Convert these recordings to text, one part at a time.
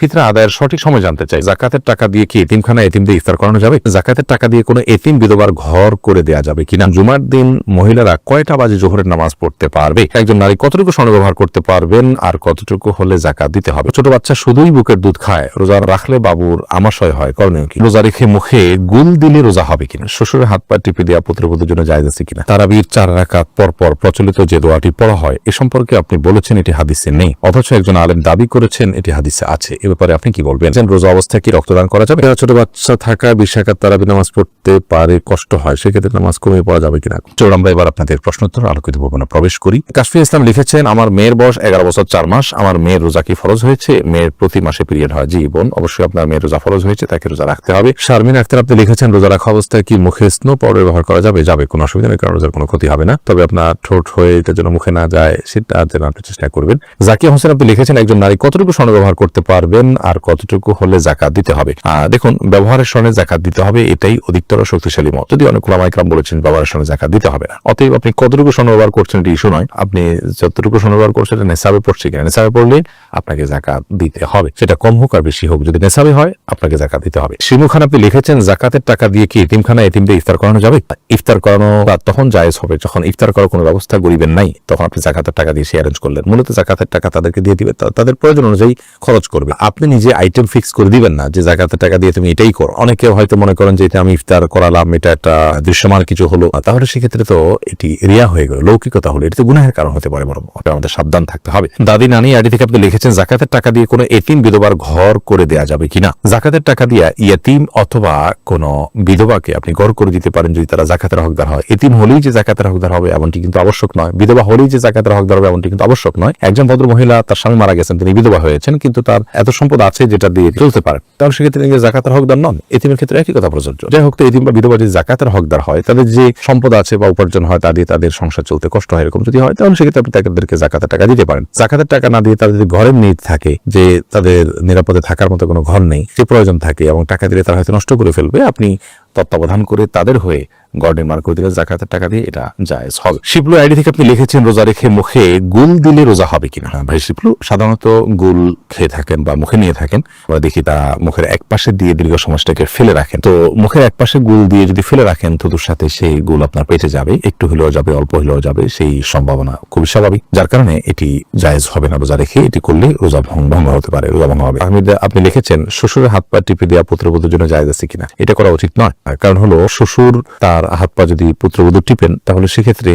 ফিতরা আদায়ের সঠিক সময় জানতে চাই। জাকাতের টাকা দিয়ে কি এতিমখানা এতিমদের ইফতার করানো যাবে? জাকাতের টাকা দিয়ে কোনো এতিম বিধবার ঘর করে দেয়া যাবে কিনা? জুমার দিন মহিলারা কয়টা বাজে জোহরের নামাজ পড়তে পারবে? একজন নারী কতটুকু স্বর্ণ ব্যবহার করতে পারবেন আর কতটুকু হলে জাকাত দিতে হবে? ছোট বাচ্চা শুধুই বুকের দুধ খায়, রোজা রাখলে বাবুর আমাশয় হয়, করণীয় কি? রোজা রেখে মুখে গুল দিলে রোজা হবে কিনা? শ্বশুরের হাত পা টিপে দেওয়া পুত্রবধূর জন্য জায়েজ আছে কিনা? তারাবির 4 রাকাত পর পর প্রচলিত যে দোয়াটি পড়া হয় এ সম্পর্কে আপনি বলেছেন এটি হাদিসে নেই, অথচ একজন আলেম দাবি করেছেন এটি হাদিসে আছে। এ ব্যাপারে আপনি কি বলবেন? রোজা অবস্থায় কি রক্তদান করা যাবে? ছোট বাচ্চা থাকা 20 রাকাত তারাবি নামাজ পড়তে পারে, কষ্ট হয়, সেক্ষেত্রে নামাজ কমিয়ে পড়া যাবে কিনা? চলুন আমরা এবার আপনাদের প্রশ্নোত্তর আলোকিত ভবনে প্রবেশ করি। কাশফিয়া ইসলাম লিখেছেন, আমার মেয়ের বয়স 11 বছর 4 মাস। আমার মেয়ের রোজা কি ফরজ হয়েছে? মেয়ের প্রতি মাসে পিরিয়ড হয়। জি বোন, অবশ্যই আপনার মেয়ের রোজা ফরজ হয়েছে, তাকে রোজা রাখতে হবে। শারমিন আক্তার আপনি লিখেছেন, রোজা রাখা অবস্থায় কি মুখে স্নো পাউডার ব্যবহার করা যাবে? যাবে, কোনো অসুবিধা নেই, কারণ রোজার কোনো ক্ষতি হবে না। তবে আপনার ঠোঁট হয়ে এটার জন্য মুখে না যায় সেটা যেন আপনি চেষ্টা করবেন। জাকিয়া হোসেন আপনি লিখেছেন, একজন নারী কতটুকু স্বর্ণ ব্যবহার করতে পারবেন আর কতটুকু হলে জাকাত দিতে হবে? দেখুন, ব্যবহারের স্বর্ণে জাকাত দিতে হবে, এটাই অধিকতর শক্তিশালী মত। যদি অনেক ওলামা ইকরাম বলেছেন ব্যবহারের স্বর্ণে জাকাত দিতে হবে না। অতএব আপনি কতটুকু স্বর্ণ ব্যবহার করছেন এটি ইস্যু নয়, আপনি যতটুকু স্বর্ণ ব্যবহার করছেন এটা নেশাবে পড়ছে কিনা, নেশাবে পড়লে আপনাকে জাকাত দিতে হবে, সেটা কম হোক আর বেশি হোক, যদি নেশাবে হয় আপনাকে জাকাত দিতে হবে। শিমু খান আপনি লিখেছেন, জাকাতের টাকা দিয়ে কি এতিমখানা এতিমদের ইফতার করানো যাবে? ইফতার করানো তখন জায়েজ হবে যখন ইফতার করার কোনো ব্যবস্থা গরিবের নাই, তখন আপনি জাকাতের টাকা দিয়ে সে অ্যারেঞ্জ করলেন। মূলত জাকাতের টাকা তাদেরকে দিয়ে দিবে, তাদের প্রয়োজন অনুযায়ী খরচ করবে। আপনি নিজে আইটেম ফিক্স করে দিবেন না যে জাকাতের টাকা দিয়ে তুমি এটাই করো। অনেকে হয়তো মনে করেন যে এটা আমি ইফতার করালাম, এটা একটা দৃশ্যমান কিছু হলো, তাহলে সেক্ষেত্রে তো এটি রিয়া হয়ে গেল, লৌকিকতা হলো, এটা তো গুনাহের কারণ হতে পারে, বরং আমাদের সাবধান থাকতে হবে। দাদি নানি আইডি থেকে আপনি লিখেছেন, জাকাতের টাকা দিয়ে কোনো এতিম বিধবার ঘর করে দেয়া যাবে কিনা? জাকাতের টাকা দিয়ে ইয়েতিম অথবা কোন বিধবাকে আপনি ঘর করে দিতে পারেন যদি তারা জাকাতের হকদার হয়। এতিম হলেই যে জাকাতের হকদার হবে এমনটি কিন্তু আবশ্যক নয়, বিধবা হলেই যে জাকাতের হকদার হবে এমনটি কিন্তু আবশ্যক নয়। একজন ভদ্র মহিলা, তার স্বামী মারা গেছেন, তিনি বিধবা হয়েছেন, কিন্তু তার এত সম্পদ আছে যেটা দিয়ে চলতে পারেন, তাহলে সেক্ষেত্রে তিনি জাকাতের হকদার নন। এতিমের ক্ষেত্রে একই কথা প্রযোজ্য। যাই হোক, তো এতিম বা বিধবা যদি জাকাতের হকদার হয়, তাদের যে সম্পদ আছে বা উপার্জন হয় তা দিয়ে তাদের সংসার চলতে কষ্ট হয়, এরকম যদি হয় তাহলে সেক্ষেত্রে আপনি তাদেরকে জাকাতের টাকা দিতে পারেন। জাকাতের টাকা না দিয়ে তাদের যদি ঘরের নিড থাকে, যে তাদের নিরাপদে থাকার মতো কোনো ঘর নেই, যে প্রয়োজন থাকে এবং টাকা দিলে তারা হয়তো নষ্ট করে ফেলবে, আপনি তত্ত্বাবধান করে তাদের হয়ে ঘর নির্মাণ করে দিলে জাকাতের টাকা দিয়ে এটা জায়েজ হবে। শিবলু আইডি থেকে আপনি লিখেছেন, রোজা রেখে মুখে গুল দিলে রোজা হবে কিনা? ভাই শিবলু, সাধারণত গুল খেয়ে থাকেন বা মুখে নিয়ে থাকেন, আমরা দেখি তারা মুখের এক পাশে দিয়ে দীর্ঘ সময়টাকে ফেলে রাখেন। তো মুখের এক পাশে গুল দিয়ে যদি ফেলে রাখেন, থুতুর সাথে সেই গুল আপনার পেটে যাবে, একটু হলেও যাবে, অল্প হলেও যাবে, সেই সম্ভাবনা খুবই স্বাভাবিক, যার কারণে এটি জায়েজ হবে না। রোজা রেখে এটি করলে রোজা ভঙ্গ হতে পারে, রোজা ভঙ্গ হবে। আপনি লিখেছেন, শ্বশুরের হাত পা টিপে দেওয়া পুত্রবধূর জন্য জায়েজ আছে কিনা? এটা করা উচিত নয়, কারণ হলো শ্বশুর তার হাত পা যদি পুত্রবধূ টিপেন, তাহলে সেক্ষেত্রে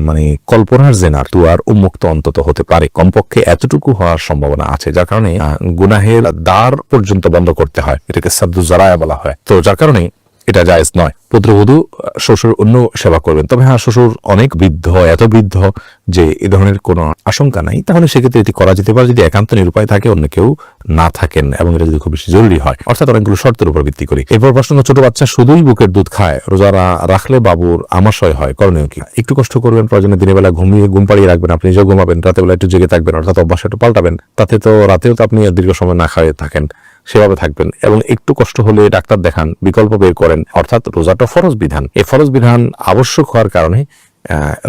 মানে কল্পনার জেনার দুয়ার উন্মুক্ত অন্তত হতে পারে, কমপক্ষে এতটুকু হওয়ার সম্ভাবনা আছে, যার কারণে গুনাহের দ্বার পর্যন্ত বন্ধ করতে হয়, এটাকে সাদ্দু জারায়া বলা হয়। তো যার কারণে এটা জায়েজ নয়। পুত্রবধূ শ্বশুর অন্য সেবা করবেন, তবে হ্যাঁ, শ্বশুর অনেক বৃদ্ধ, এত বৃদ্ধ যে এ ধরনের কোনো আশঙ্কা নাই, তাহলে সেক্ষেত্রে এটি করা যেতে পারে যদি একান্ত নিরুপায় থাকে, অন্য কেউ না থাকেন এবং এটা যদি খুব বেশি জরুরি হয়, অর্থাৎ অনেকগুলো শর্তের উপর ভিত্তি করি। এরপর প্রশ্ন, ছোট বাচ্চা শুধুই বুকের দুধ খায়, রোজা রাখলে বাবুর আমাশয় হয়, করণীয় কি? একটু কষ্ট করবেন, প্রয়োজনে দিনের বেলা ঘুম পাড়িয়ে রাখবেন, আপনি নিজেও ঘুমাবেন, রাতের বেলা একটু জেগে থাকবেন, অর্থাৎ অভ্যাস একটু পাল্টাবেন, তাতে তো রাতেও তো আপনি দীর্ঘ সময় না খাওয়া থাকেন, সেভাবে থাকবেন। এবং একটু কষ্ট হলে ডাক্তার দেখান, বিকল্প বের করেন, অর্থাৎ রোজাটা ফরজ বিধান, এই ফরজ বিধান আবশ্যক হওয়ার কারণে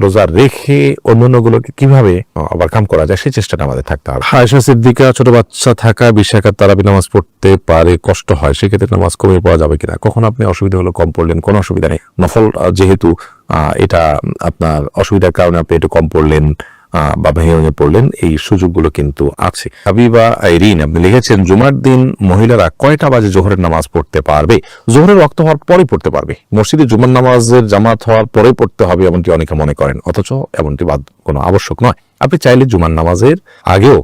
রোজা রেখে অন্যান্যগুলোকে কিভাবে ওভারকাম করা যায় সেই চেষ্টাটা আমাদের থাকতে হবে। আয়েশা সিদ্দিকা, ছোট বাচ্চা থাকা 20 রাকাত তারাবি নামাজ পড়তে পারে, কষ্ট হয়, সেক্ষেত্রে নামাজ কমিয়ে পড়া যাবে কিনা? কখন আপনি অসুবিধা হলো কম পড়লেন, কোনো অসুবিধা নেই। নফল যেহেতু এটা আপনার অসুবিধার কারণে আপনি একটু কম পড়লেন বা ভেঙে পড়লেন, এই সুযোগগুলো কিন্তু আছে। হাবিবা আইরিন আপনি লিখেছেন, জুমার দিন মহিলারা কয়টা বাজে জোহরের নামাজ পড়তে পারবে? জোহরের ওয়াক্ত হওয়ার পরে পড়তে পারবে, মসজিদে জুমার নামাজের জামাত হওয়ার পরে পড়তে হবে এমনটি অনেকে মনে করেন, অথচ এমনটি কোনো আবশ্যক নয়। আপনি চাইলে জুমার নামাজের আগেও,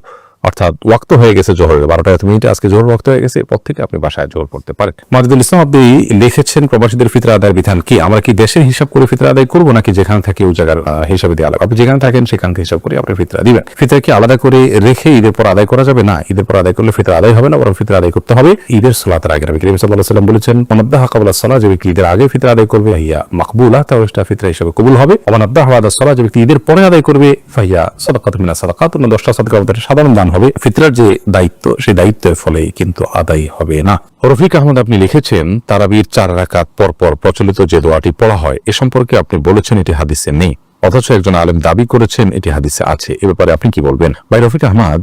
অর্থাৎ ওয়াক্ত হয়ে গেছে জোহরের 12টা 1 মিনিটে, আজকে জোহর ওয়াক্ত হয়ে গেছে, এরপর থেকে আপনি বাসায় জোহর পড়তে পারেন। মাজিদুল ইসলাম আপনি লিখেছেন, প্রবাসীদের ফিতরা আদায়ের বিধান কি? আমরা কি দেশের হিসাব করে ফিতরা আদায় করবো নাকি যেখানে থাকে ওই জায়গার হিসাবে দিয়ে আলাদা? আপনি যেখানে থাকেন সেখান থেকে হিসাব করে আপনি ফিতরা দিবেন। ফিতরা কি আলাদা করে রেখে ঈদের পর আদায় করা যাবে? না, ঈদের পর আদায় করলে ফিতরা আদায় হবে না, বরং ফিতরা আদায় করতে হবে ঈদের সালাতের আগে। নবী করিম সাল্লাল্লাহু আলাইহি ওয়াসাল্লাম বলেছেন, মানআদ্দাহা ক্বাবলা সালাহ, যে ব্যক্তি ঈদের আগে ফিতরা আদায় করবে, হিয়া মাকবুলা, তাহলে সেটা ফিতরা হিসেবে কবুল হবে। ওয়া মানআদ্দাহা বা'দা সালাহ, যে ব্যক্তি ঈদের পরে আদায় করবে, ফাহিয়া সাদাকাতুন মিনাস সাদাকাত, 10টা সাদকা আমাদের সাধারণ দান হবে। ফিতরার যে দায়িত্ব, সেই দায়িত্বের ফলে কিন্তু আদায় হবে না। রফিক আহমদ আপনি লিখেছেন, তারাবির 4 রাকাত পর পর প্রচলিত যে দোয়াটি পড়া হয় এ সম্পর্কে আপনি বলেছেন এটি হাদিসে নেই, অথচ একজন আলেম দাবি করেছেন এটি হাদিসে আছে। এ ব্যাপারে আপনি কি বলবেন? ভাই রফিক আহমদ,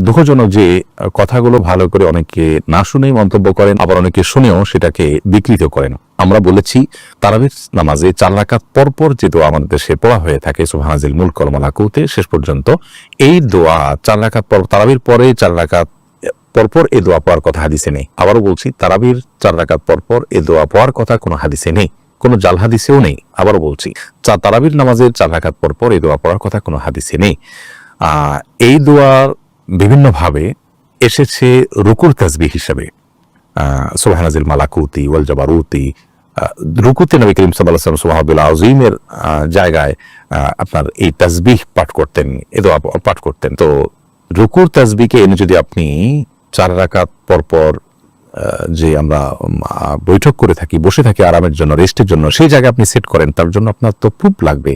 দুঃখজনক যে কথাগুলো ভালো করে অনেকে না শুনেই মন্তব্য করেন, আবার অনেকে শুনেও সেটাকে বিকৃত করেন। আমরা বলেছি তারাবির নামাজে 4 রাকাত পরপর যে দোয়া আমাদের দেশে পড়া হয়ে থাকে সুবহানাল মুলক ওয়াল মালাকুতে শেষ পর্যন্ত, এই দোয়া 4 রাকাত পর, তারাবির পরে 4 রাকাত পরপর এই দোয়া পড়ার কথা হাদিসে নেই। আবারও বলছি, তারাবির 4 রাকাত পরপর এই দোয়া পড়ার কথা কোনো হাদিসে নেই, কোনো জাল হাদিসেও নেই। আবারও বলছি, তারাবির নামাজের 4 রাকাত পরপর এই দোয়া পড়ার কথা কোনো হাদিসে নেই। এই দোয়ার বিভিন্নভাবে এসেছে রুকুর তাসবিহ হিসেবে, সুবহানাল মালাকুতি ওয়াল জাবারুতি। রুকুতে নবী করিম সাল্লাল্লাহু আলাইহি ওয়াসাল্লাম সুবহানাল আযীমের জায়গায় আপনার এই তাসবিহ পাঠ করতেন, এই দোয়া পাঠ করতেন। তো রুকুর তাসবিহকে এনে যদি আপনি 4 রাকাত পরপর যে আমরা বৈঠক করে থাকি, বসে থাকি আরামের জন্য, রেস্টের জন্য, সেই জায়গায় আপনি সেট করেন, তার জন্য আপনার তো প্রুফ লাগবে।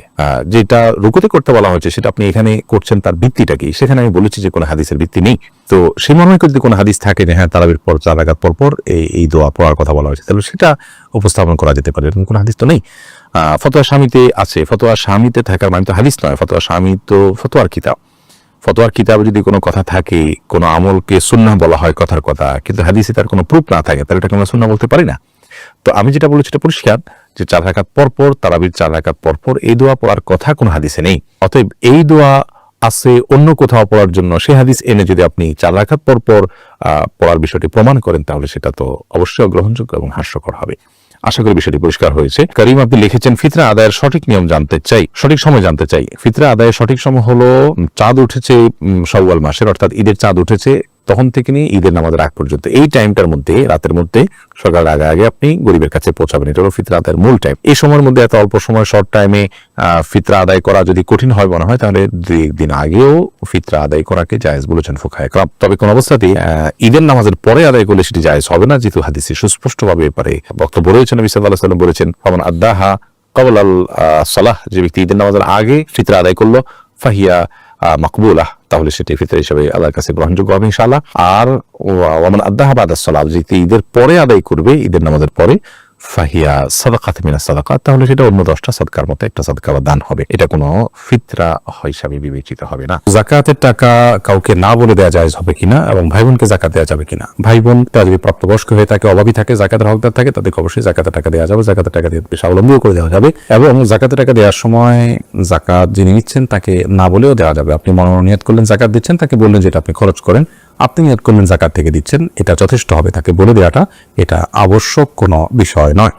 যেটা রুকুতে করতে বলা হয়েছে সেটা আপনি এখানে করছেন, তার ভিত্তিটা কি? সেখানে আমি বলেছি যে কোনো হাদিসের ভিত্তি নেই। তো সেই মর্মে যদি কোনো হাদিস থাকে যে হ্যাঁ তারাবির পর 4 রাকাত পরপর এই দোয়া পড়ার কথা বলা হয়েছে, তাহলে সেটা উপস্থাপন করা যেতে পারে। এরকম কোনো হাদিস তো নেই। ফতোয়া শামিতে আছে, ফতোয়া শামিতে থাকার মানে তো হাদিস নয়। ফতোয়া শামি তো ফতোয়ার কিতাব। ফতোয়ার কিতাবে যদি কোনো কথা থাকে, কোনো আমলকে সুন্নাহ বলা হয় কথার কথা, কিন্তু হাদিসে তার কোনো প্রুফ না থাকে, তাহলে এটাকে আমরা সুন্নাহ বলতে পারি না। তো আমি যেটা বলেছি এটা পরিষ্কার যে 4 রাকাত পরপর, তারাবির 4 রাকাত পরপর এই দোয়া পড়ার কথা কোনো হাদিসে নেই। অতএব এই দোয়া আছে অন্য কোথাও পড়ার জন্য, সেই হাদিস এনে যদি আপনি 4 রাকাত পরপর পড়ার বিষয়টি প্রমাণ করেন, তাহলে সেটা তো অবশ্যই গ্রহণযোগ্য এবং হাস্যকর হবে। আশা করি বিষয়টি পরিষ্কার হয়েছে। করিম আপনি লিখেছেন, ফিতরা আদায়ের সঠিক নিয়ম জানতে চাই, সঠিক সময় জানতে চাই। ফিতরা আদায়ের সঠিক সময় হলো চাঁদ উঠেছে শাওয়াল মাসের, অর্থাৎ ঈদের চাঁদ উঠেছে তখন থেকে নিয়ে ঈদের নামাজের আগ পর্যন্ত, এই টাইমটার মধ্যে, রাতের মধ্যে, সকালের আগে আগে আপনি গরিবের কাছে পৌঁছাবেন। এটা হলো ফিতরা আদায়ের মূল টাইম। এই সময়ের মধ্যে এত অল্প সময়, শর্ট টাইমে ফিতরা আদায় করা যদি কঠিন হয় মনে হয়, তাহলে 2-1 দিন আগেও ফিতরা আদায় করাকে জায়েজ বলেছেন ফুকাহায়ে কেরাম। তবে কোন অবস্থাতেই ঈদের নামাজের পরে আদায় করলে সেটি জায়েজ হবে না, যেহেতু হাদিসে সুস্পষ্টভাবে এবারে বক্তব্য রয়েছে। নবী সাল্লাল্লাহু আলাইহি ওয়াসাল্লাম বলেছেন, ফামান আদ্দাহা ক্বাবলাল সালাহ, যে ব্যক্তি ঈদের নামাজের আগে ফিতরা আদায় করলো, ফাহিয়া মাকবুলাহ, তাহলে সেটি ফিতর হিসেবে আল্লাহর কাছে গ্রহণযোগ্য হবে ইনশাআল্লাহ। আর ওয়ামান আদ্দাহা বাদাস সালাত, যে ঈদের পরে আদায় করবে, ঈদের নামাজের পরে, ফাহিয়া সাদাকাত মিনাস সাদাকাত, তাহলে সেটা অন্য 10টা সাদকার মতো একটা সাদকা বা দান হবে। এটা কোনো ফিতরা হিসাবে বিবেচিত হবে না। যাকাতের টাকা কাউকে না বলে দেওয়া জায়েজ হবে কিনা, এবং ভাই বোনকে যাকাত দেওয়া যাবে কিনা? ভাই বোন তারা যদি প্রাপ্তবয়স্ক হয়ে থাকে, অভাবী থাকে, যাকাতের হকদার থাকে, তাদেরকে অবশ্যই যাকাতের টাকা দেওয়া যাবে। যাকাতের টাকা দিয়ে স্বাবলম্বীও করে দেওয়া যাবে, এবং যাকাতের টাকা দেওয়ার সময় যাকাত যিনি নিচ্ছেন তাকে না বলেও দেওয়া যাবে। আপনি মনোনিয়ত করলেন যাকাত দিচ্ছেন, তাকে বললেন যে এটা আপনি খরচ করেন, আপনি নিয়ত করলেন যাকাত থেকে দিচ্ছেন, এটা যথেষ্ট হবে। তাকে বলে দেওয়াটা এটা আবশ্যক কোনো বিষয় নয়।